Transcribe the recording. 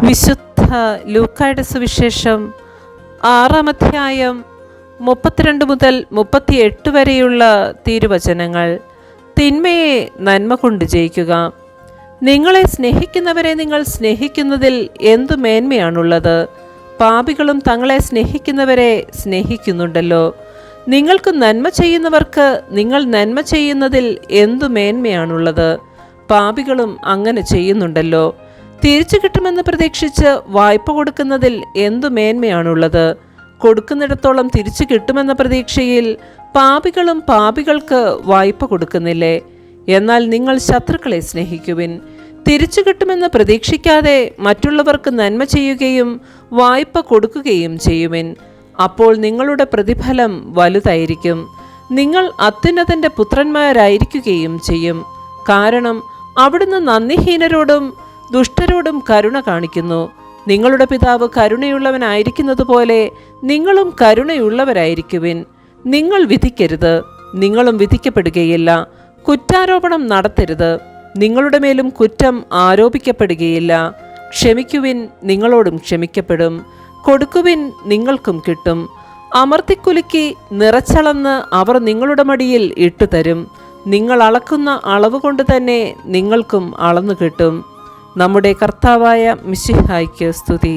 വിശുദ്ധ ലൂക്കായുടെ സുവിശേഷം 6-ാം അധ്യായം 32 മുതൽ 38 വരെയുള്ള തിരുവചനങ്ങൾ. തിന്മയെ നന്മ കൊണ്ട് ജയിക്കുക. നിങ്ങളെ സ്നേഹിക്കുന്നവരെ നിങ്ങൾ സ്നേഹിക്കുന്നതിൽ എന്തു മേന്മയാണുള്ളത്? പാപികളും തങ്ങളെ സ്നേഹിക്കുന്നവരെ സ്നേഹിക്കുന്നുണ്ടല്ലോ. നിങ്ങൾക്ക് നന്മ ചെയ്യുന്നവർക്ക് നിങ്ങൾ നന്മ ചെയ്യുന്നതിൽ എന്തു മേന്മയാണുള്ളത്? പാപികളും അങ്ങനെ ചെയ്യുന്നുണ്ടല്ലോ. തിരിച്ചു കിട്ടുമെന്ന് പ്രതീക്ഷിച്ച് വായ്പ കൊടുക്കുന്നതിൽ എന്തു മേന്മയാണുള്ളത്? കൊടുക്കുന്നിടത്തോളം തിരിച്ചു കിട്ടുമെന്ന പ്രതീക്ഷയിൽ പാപികളും പാപികൾക്ക് വായ്പ കൊടുക്കുന്നില്ലേ? എന്നാൽ നിങ്ങൾ ശത്രുക്കളെ സ്നേഹിക്കുവിൻ. തിരിച്ചു കിട്ടുമെന്ന് പ്രതീക്ഷിക്കാതെ മറ്റുള്ളവർക്ക് നന്മ ചെയ്യുകയും വായ്പ കൊടുക്കുകയും ചെയ്യുവിൻ. അപ്പോൾ നിങ്ങളുടെ പ്രതിഫലം വലുതായിരിക്കും. നിങ്ങൾ അത്യുന്നതന്റെ പുത്രന്മാരായിരിക്കുകയും ചെയ്യും. കാരണം അവിടുന്ന് നന്ദിഹീനരോടും ദുഷ്ടരോടും കരുണ കാണിക്കുന്നു. നിങ്ങളുടെ പിതാവ് കരുണയുള്ളവനായിരിക്കുന്നത് പോലെ നിങ്ങളും കരുണയുള്ളവരായിരിക്കുവിൻ. നിങ്ങൾ വിധിക്കരുത്, നിങ്ങളും വിധിക്കപ്പെടുകയില്ല. കുറ്റാരോപണം നടത്തരുത്, നിങ്ങളുടെ മേലും കുറ്റം ആരോപിക്കപ്പെടുകയില്ല. ക്ഷമിക്കുവിൻ, നിങ്ങളോടും ക്ഷമിക്കപ്പെടും. കൊടുക്കുവിൻ, നിങ്ങൾക്കും കിട്ടും. അമർത്തിക്കുലുക്കി നിറച്ചളന്ന് അവർ നിങ്ങളുടെ മടിയിൽ ഇട്ടുതരും. നിങ്ങൾ അളക്കുന്ന അളവ് കൊണ്ട് തന്നെ നിങ്ങൾക്കും അളന്നു കിട്ടും. നമ്മുടെ കർത്താവായ മിശിഹായ്ക്ക് സ്തുതി.